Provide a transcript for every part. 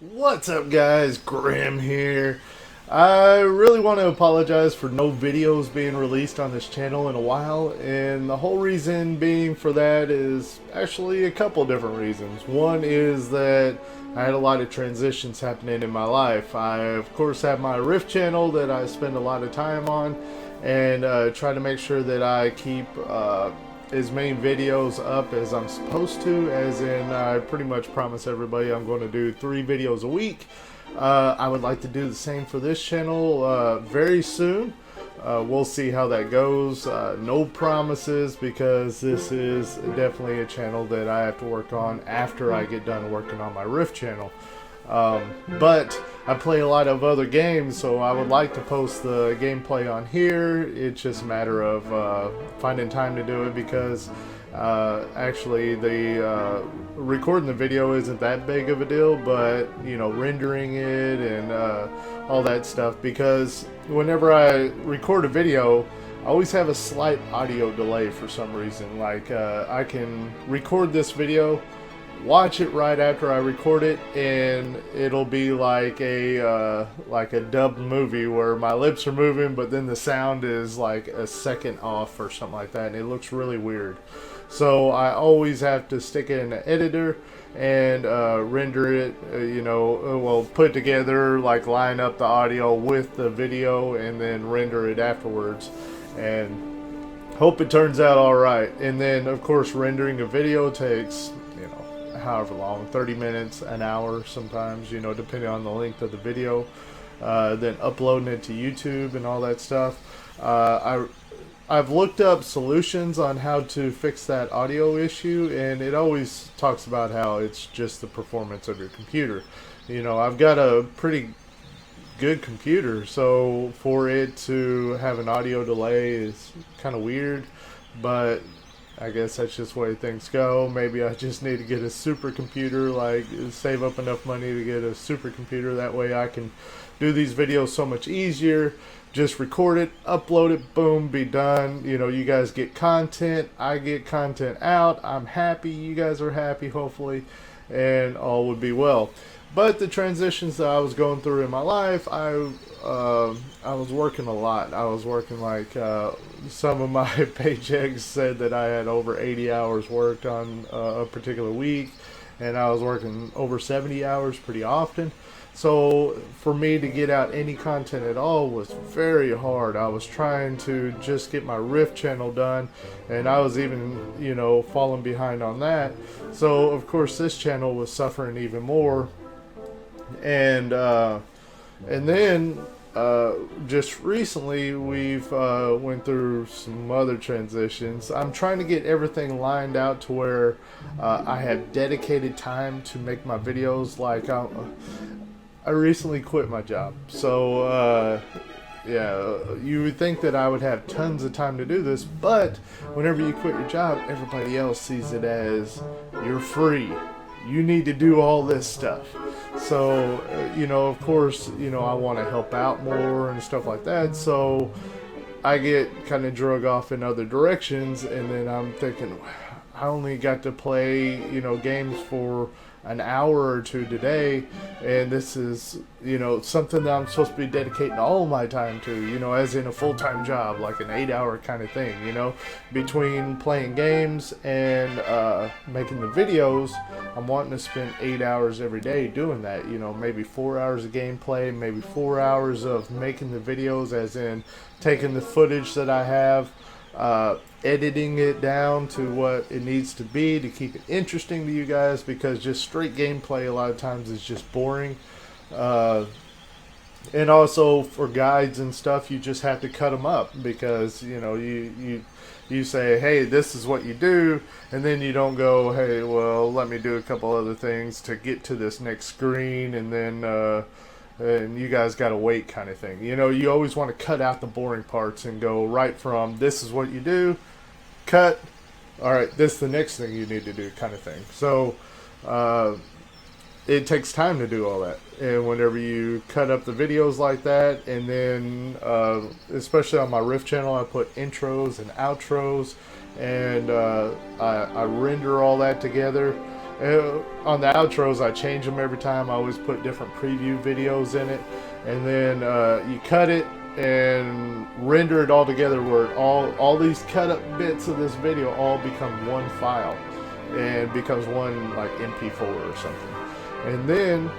What's up, guys? Graham here. I really want to apologize for no videos being released on this channel in a while, and the whole reason being for that is actually a couple different reasons. One is that I had a lot of transitions happening in my life. I, of course, have my Rift channel that I spend a lot of time on, and try to make sure that I keep as many videos up as I'm supposed to, as in I pretty much promise everybody I'm going to do 3 videos a week. I would like to do the same for this channel very soon. We'll see how that goes. No promises, because this is definitely a channel that I have to work on after I get done working on my Rift channel. But I play a lot of other games, so I would like to post the gameplay on here. It's just a matter of finding time to do it, because actually the recording the video isn't that big of a deal, but you know, rendering it and all that stuff, because whenever I record a video I always have a slight audio delay for some reason. Like I can record this video, watch it right after I record it, and it'll be like a dubbed movie where my lips are moving, but then the sound is like a second off or something like that, and it looks really weird. So I always have to stick it in an editor and render it, well, put together, like line up the audio with the video and then render it afterwards, and hope it turns out all right. And then of course rendering a video takes, however long, 30 minutes, an hour sometimes, depending on the length of the video. Then uploading it to YouTube and all that stuff. I've looked up solutions on how to fix that audio issue, and it always talks about how it's just the performance of your computer. I've got a pretty good computer, so for it to have an audio delay is kind of weird, but I guess that's just the way things go. Maybe I just need to get a supercomputer, like save up enough money to get a supercomputer. That way I can do these videos so much easier. Just record it, upload it, boom, be done. You guys get content, I get content out. I'm happy, you guys are happy, hopefully, and all would be well. But the transitions that I was going through in my life, I was working a lot. I was working like some of my paychecks said that I had over 80 hours worked on a particular week, and I was working over 70 hours pretty often. So for me to get out any content at all was very hard. I was trying to just get my Rift channel done, and I was even, falling behind on that. So of course this channel was suffering even more. And then just recently we've went through some other transitions. I'm trying to get everything lined out to where I have dedicated time to make my videos. Like I recently quit my job, so yeah, you would think that I would have tons of time to do this, but whenever you quit your job, everybody else sees it as you're free. You need to do all this stuff. So, of course, I want to help out more and stuff like that. So I get kind of drug off in other directions, and then I'm thinking, I only got to play, games for an hour or two today, and this is, something that I'm supposed to be dedicating all my time to, as in a full-time job, like an 8-hour kind of thing, between playing games and making the videos. I'm wanting to spend 8 hours every day doing that, maybe 4 hours of gameplay, maybe 4 hours of making the videos, as in taking the footage that I have, editing it down to what it needs to be to keep it interesting to you guys, because just straight gameplay a lot of times is just boring. And also for guides and stuff, you just have to cut them up, because you say, hey, this is what you do, and then you don't go, hey, well, let me do a couple other things to get to this next screen, and then and you guys gotta wait, kind of thing. You always want to cut out the boring parts and go right from, this is what you do, cut, all right, this is the next thing you need to do, kind of thing. So it takes time to do all that, and whenever you cut up the videos like that, and then especially on my Rift channel, I put intros and outros, and I render all that together, On the outros, I change them every time. I always put different preview videos in it, and then you cut it and render it all together, where all these cut up bits of this video all become one file and becomes one like MP4 or something. And then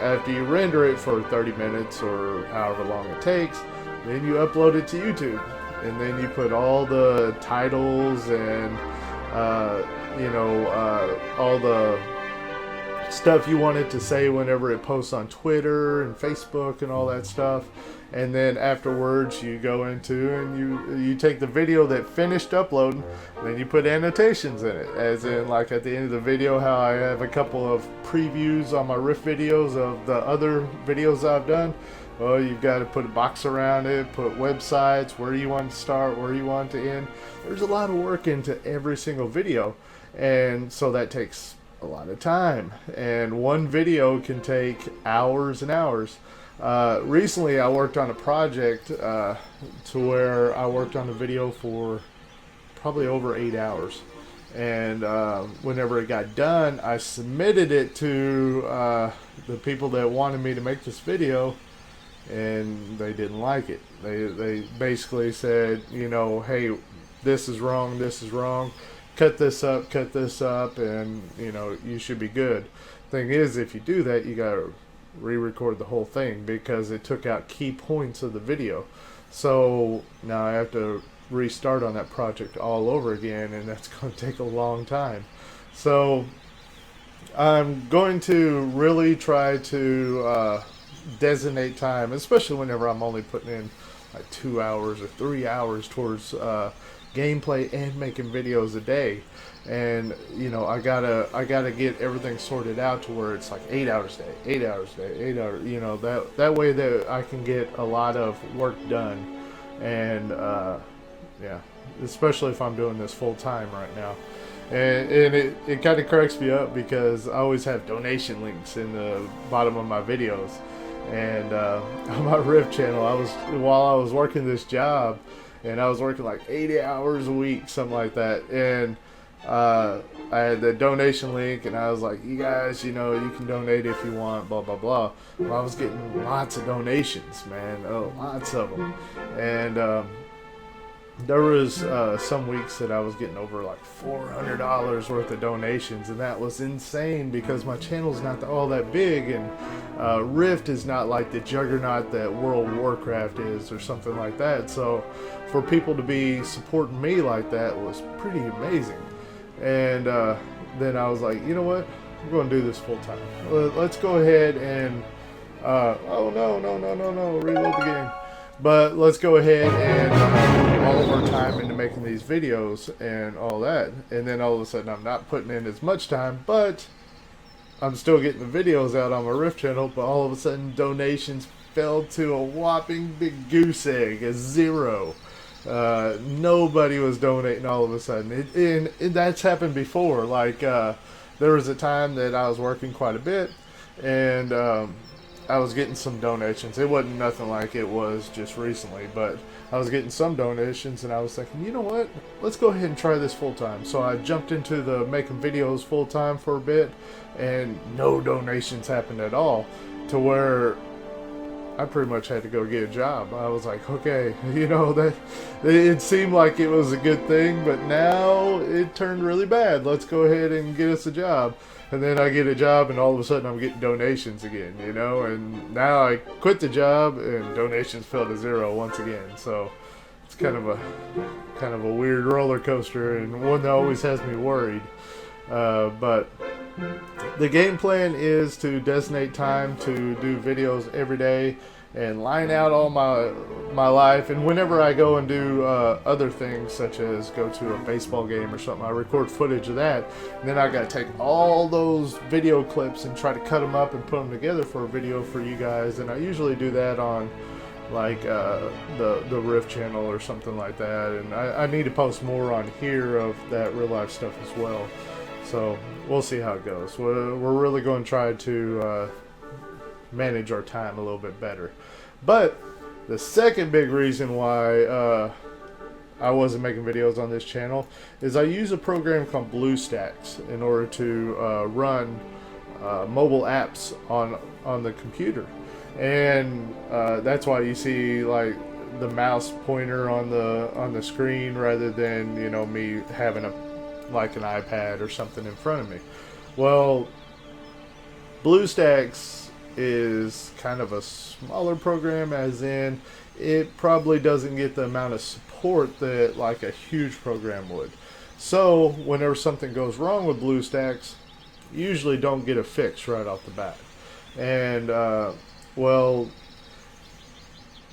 after you render it for 30 minutes or however long it takes, then you upload it to YouTube, and then you put all the titles and all the stuff you want it to say whenever it posts on Twitter and Facebook and all that stuff. And then afterwards you go into and you take the video that finished uploading, then you put annotations in it, as in like at the end of the video how I have a couple of previews on my riff videos of the other videos I've done. Well, you've got to put a box around it, put websites, where you want to start, where you want to end. There's a lot of work into every single video, and so that takes a lot of time, and one video can take hours and hours. Recently I worked on a project to where I worked on a video for probably over 8 hours, and whenever it got done, I submitted it to the people that wanted me to make this video, and they didn't like it. They basically said, hey, this is wrong, cut this up, and you should be good. Thing is, if you do that, you gotta re-record the whole thing because it took out key points of the video. So now I have to restart on that project all over again, and that's going to take a long time. So I'm going to really try to designate time, especially whenever I'm only putting in like 2 hours or 3 hours towards gameplay and making videos a day. And I gotta get everything sorted out to where it's like 8 hours a day, 8 hours a day, 8 hours, that way that I can get a lot of work done. And yeah, especially if I'm doing this full time right now. And it kind of cracks me up because I always have donation links in the bottom of my videos. And on my Rift channel, while I was working this job, and I was working like 80 hours a week, something like that, and I had the donation link, and I was like, you guys, you can donate if you want, blah blah blah. Well, I was getting lots of donations, man, lots of them. And there was some weeks that I was getting over like $400 worth of donations, and that was insane because my channel's not all that big, and Rift is not like the juggernaut that World of Warcraft is or something like that. So for people to be supporting me like that was pretty amazing. And then I was like, you know what, we're going to do this full time. Let's go ahead and oh no, reload the game. But let's go ahead and put all of our time into making these videos and all that. And then all of a sudden I'm not putting in as much time, but I'm still getting the videos out on my Rift channel. But all of a sudden donations fell to a whopping big goose egg, a zero. Nobody was donating all of a sudden. And that's happened before. Like there was a time that I was working quite a bit, and I was getting some donations. It wasn't nothing like it was just recently, but I was getting some donations, and I was thinking, you know what, let's go ahead and try this full time. So I jumped into the making videos full time for a bit, and no donations happened at all, to where I pretty much had to go get a job. I was like, okay, that it seemed like it was a good thing, but now it turned really bad. Let's go ahead and get us a job. And then I get a job, and all of a sudden I'm getting donations again, and now I quit the job and donations fell to zero once again. So it's kind of a weird roller coaster, and one that always has me worried. But the game plan is to designate time to do videos every day and line out all my life. And whenever I go and do other things, such as go to a baseball game or something, I record footage of that. And then I got to take all those video clips and try to cut them up and put them together for a video for you guys. And I usually do that on like the Rift channel or something like that. And I need to post more on here of that real life stuff as well. So we'll see how it goes. We're really going to try to manage our time a little bit better. But the second big reason why I wasn't making videos on this channel, is I use a program called Bluestacks in order to run mobile apps on the computer, and that's why you see like the mouse pointer on the screen rather than, you know, me having like an iPad or something in front of me. Well, Bluestacks is kind of a smaller program, as in it probably doesn't get the amount of support that like a huge program would. So whenever something goes wrong with Bluestacks, you usually don't get a fix right off the bat. And well,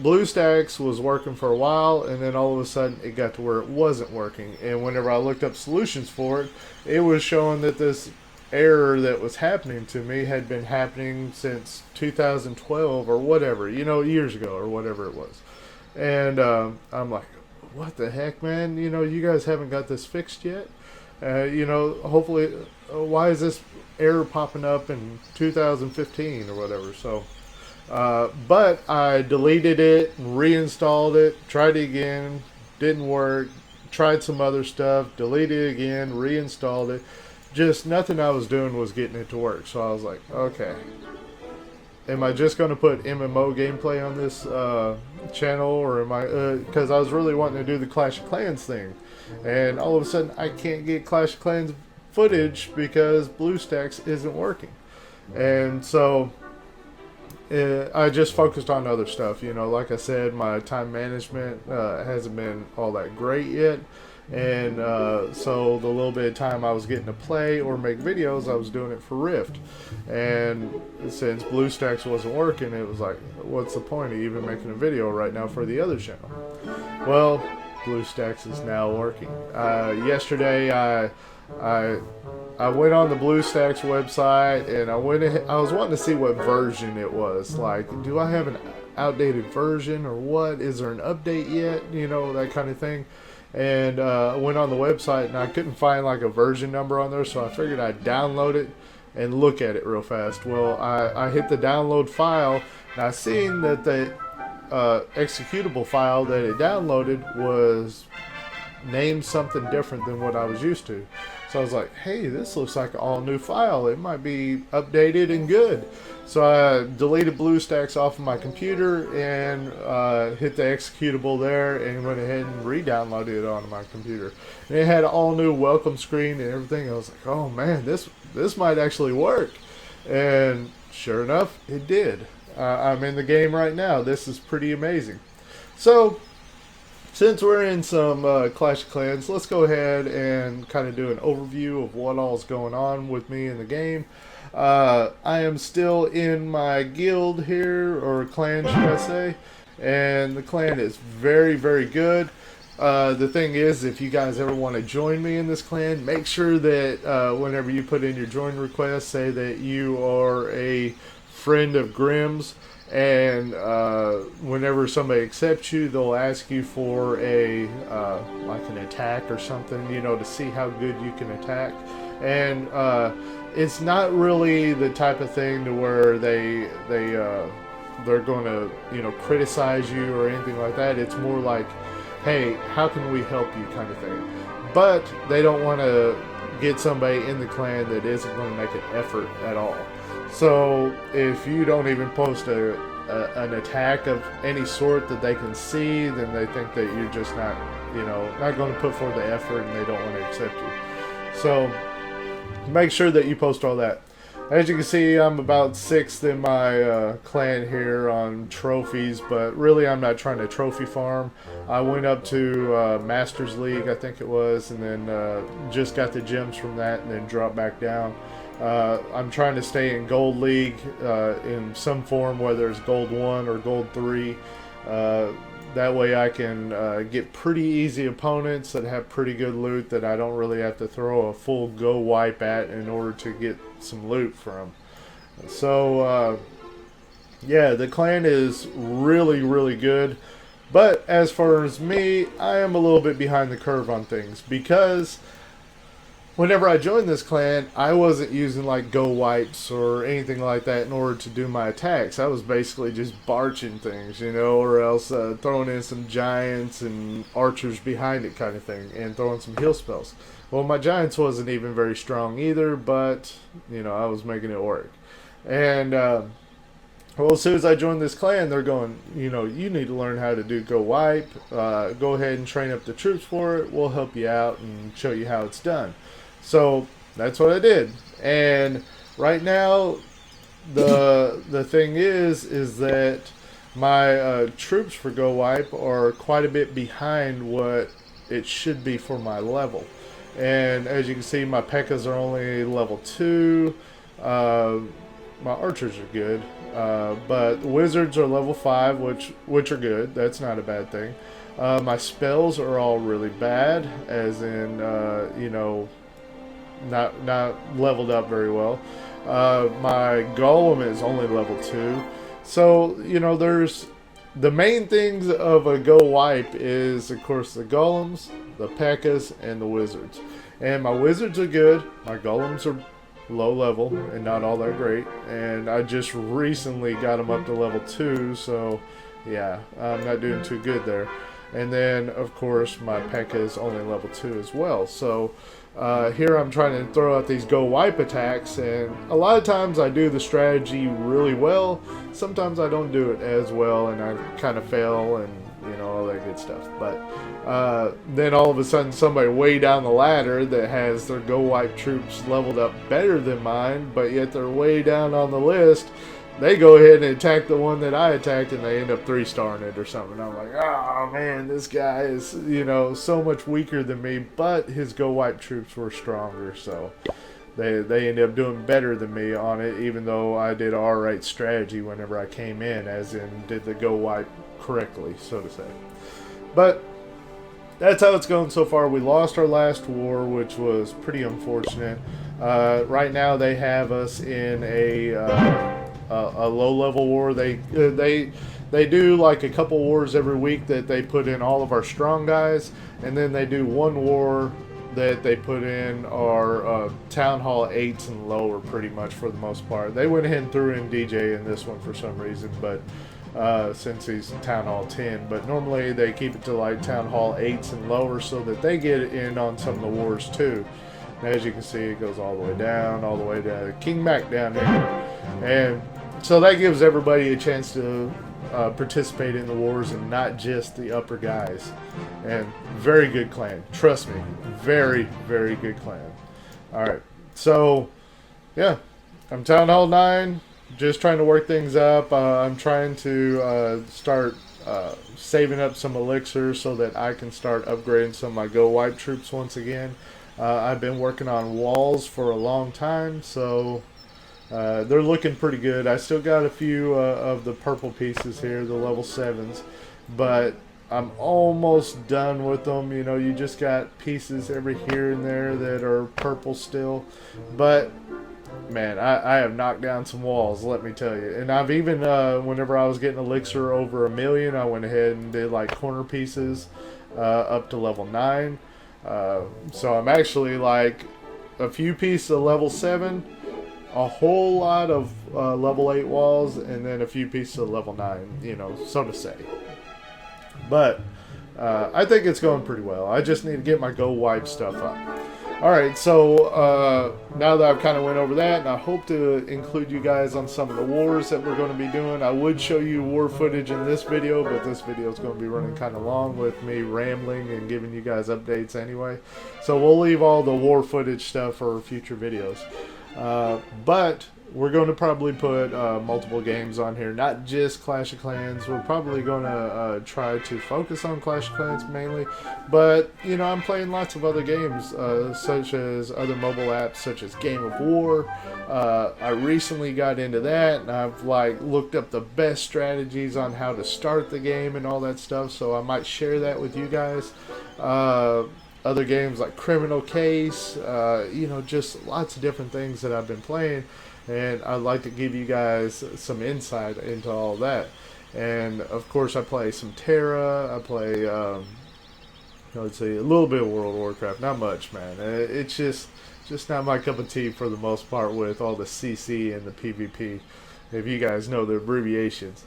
Bluestacks was working for a while, and then all of a sudden it got to where it wasn't working. And whenever I looked up solutions for it, it was showing that this error that was happening to me had been happening since 2012 or whatever, you know, years ago or whatever it was. And I'm like, what the heck, man? You know, you guys haven't got this fixed yet? You know, hopefully, why is this error popping up in 2015 or whatever? So, but I deleted it, reinstalled it, tried it again, didn't work, tried some other stuff, deleted it again, reinstalled it. Just nothing I was doing was getting it to work. So I was like, okay, am I just going to put MMO gameplay on this channel, or am I, because I was really wanting to do the Clash of Clans thing, and all of a sudden I can't get Clash of Clans footage because Bluestacks isn't working. And so I just focused on other stuff. You know, like I said, my time management hasn't been all that great yet. And so the little bit of time I was getting to play or make videos, I was doing it for Rift. And since Bluestacks wasn't working, it was like, what's the point of even making a video right now for the other channel? Well, Bluestacks is now working. Yesterday I went on the Bluestacks website, and I was wanting to see what version it was. Like, do I have an outdated version or what? Is there an update yet? You know, that kind of thing. And I went on the website, and I couldn't find like a version number on there, so I figured I'd download it and look at it real fast. Well, I hit the download file, and I seen that the executable file that it downloaded was named something different than what I was used to. So I was like, hey, this looks like an all new file. It might be updated and good. So I deleted Bluestacks off of my computer and hit the executable there and went ahead and re-downloaded it onto my computer. And it had an all new welcome screen and everything. I was like, oh man, this might actually work. And sure enough, it did. I'm in the game right now. This is pretty amazing. So since we're in some Clash of Clans, let's go ahead and kind of do an overview of what all's going on with me in the game. I am still in my guild here, or clan should I say, and the clan is very, very good. The thing is, if you guys ever want to join me in this clan, make sure that whenever you put in your join request, say that you are a friend of Grimm's. And whenever somebody accepts you, they'll ask you for a like an attack or something, you know, to see how good you can attack. And it's not really the type of thing to where they're going to, you know, criticize you or anything like that. It's more like, hey, how can we help you, kind of thing. But they don't want to get somebody in the clan that isn't going to make an effort at all. So if you don't even post an attack of any sort that they can see, then they think that you're just not, you know, not going to put forth the effort, and they don't want to accept you. So make sure that you post all that. As you can see, I'm about 6th in my clan here on trophies, but really I'm not trying to trophy farm. I went up to Masters League, I think it was, and then just got the gems from that and then dropped back down. I'm trying to stay in Gold League in some form, whether it's Gold 1 or Gold 3. That way I can get pretty easy opponents that have pretty good loot that I don't really have to throw a full go wipe at in order to get some loot from. So yeah, the clan is really, really good. But as far as me, I am a little bit behind the curve on things, because whenever I joined this clan, I wasn't using like go wipes or anything like that in order to do my attacks. I was basically just barching things, you know, or else throwing in some giants and archers behind it kind of thing, and throwing some heal spells. Well, my giants wasn't even very strong either, but, you know, I was making it work. And, well, as soon as I joined this clan, they're going, you know, you need to learn how to do go wipe. Go ahead and train up the troops for it. We'll help you out and show you how it's done. So that's what I did. And right now, the thing is that my troops for go wipe are quite a bit behind what it should be for my level. And as you can see, my P.E.K.K.A.s are only level 2. My archers are good, but the wizards are level 5, which are good. That's not a bad thing. My spells are all really bad, as in you know, not leveled up very well. My golem is only level 2, so you know, there's the main things of a go wipe is of course the golems, the P.E.K.K.A.s, and the wizards. And my wizards are good. My golems are low level and not all that great, and I just recently got them up to level 2, so yeah, I'm not doing too good there. And then of course my P.E.K.K.A. is only level 2 as well, so here I'm trying to throw out these go wipe attacks, and a lot of times I do the strategy really well, sometimes I don't do it as well and I kind of fail and you know, all that good stuff. But then all of a sudden somebody way down the ladder that has their go wipe troops leveled up better than mine, but yet they're way down on the list, they go ahead and attack the one that I attacked and they end up 3-starring it or something. I'm like, oh man, this guy is, you know, so much weaker than me, but his go wipe troops were stronger, so they ended up doing better than me on it, even though I did an alright strategy whenever I came in, as in did the go wipe correctly, so to say. But that's how it's going so far. We lost our last war, which was pretty unfortunate. Right now they have us in a low-level war. They do like a couple wars every week that they put in all of our strong guys, and then they do one war that they put in our Town Hall 8s and lower, pretty much for the most part. They went ahead and threw in DJ in this one for some reason, but since he's Town Hall 10, but normally they keep it to like Town Hall 8s and lower so that they get in on some of the wars too. And as you can see, it goes all the way to King Mac down there, and so that gives everybody a chance to participate in the wars and not just the upper guys. And very good clan, trust me, very good clan. Alright, so yeah, I'm Town Hall 9, just trying to work things up. I'm trying to start saving up some elixirs so that I can start upgrading some of my go wipe troops once again. I've been working on walls for a long time, so they're looking pretty good. I still got a few of the purple pieces here, the level 7s, but I'm almost done with them. You know, you just got pieces every here and there that are purple still, but man, I have knocked down some walls, let me tell you. And I've even, whenever I was getting elixir over 1,000,000, I went ahead and did like corner pieces up to level 9. So I'm actually like a few pieces of level 7, a whole lot of level 8 walls, and then a few pieces of level 9, you know, so to say. But I think it's going pretty well. I just need to get my go wipe stuff up. Alright, so now that I've kind of went over that, and I hope to include you guys on some of the wars that we're going to be doing. I would show you war footage in this video, but this video is going to be running kind of long with me rambling and giving you guys updates anyway. So we'll leave all the war footage stuff for future videos. But we're going to probably put multiple games on here, not just Clash of Clans. We're probably going to try to focus on Clash of Clans mainly, but you know, I'm playing lots of other games, such as other mobile apps such as Game of War. I recently got into that, and I've like looked up the best strategies on how to start the game and all that stuff, so I might share that with you guys. Other games like Criminal Case, you know, just lots of different things that I've been playing, and I'd like to give you guys some insight into all that. And of course I play some Terra, I play let's see, a little bit of World of Warcraft, not much, man. It's just, just not my cup of tea for the most part with all the CC and the PvP, if you guys know the abbreviations.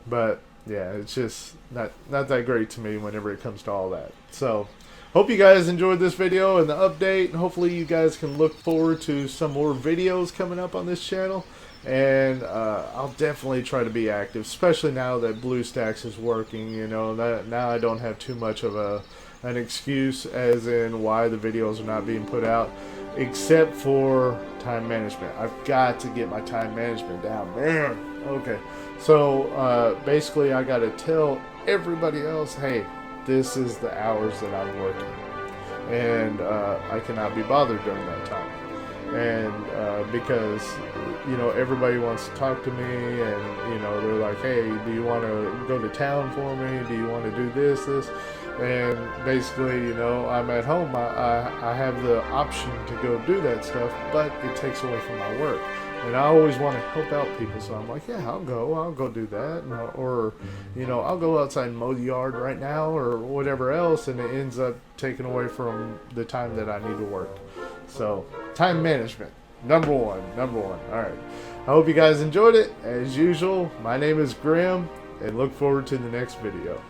But yeah, it's just not that great to me whenever it comes to all that. So hope you guys enjoyed this video and the update. Hopefully you guys can look forward to some more videos coming up on this channel. And I'll definitely try to be active, especially now that Bluestacks is working. You know, now I don't have too much of an excuse as in why the videos are not being put out, except for time management. I've got to get my time management down, man. Okay, so basically I got to tell everybody else, hey, this is the hours that I'm working, and I cannot be bothered during that time. And because, you know, everybody wants to talk to me, and, you know, they're like, hey, do you want to go to town for me? Do you want to do this? And basically, you know, I'm at home. I have the option to go do that stuff, but it takes away from my work. And I always want to help out people, so I'm like, yeah, I'll go do that. Or, you know, I'll go outside and mow the yard right now or whatever else, and it ends up taking away from the time that I need to work. So, time management, number one. Alright, I hope you guys enjoyed it. As usual, my name is Grim, and look forward to the next video.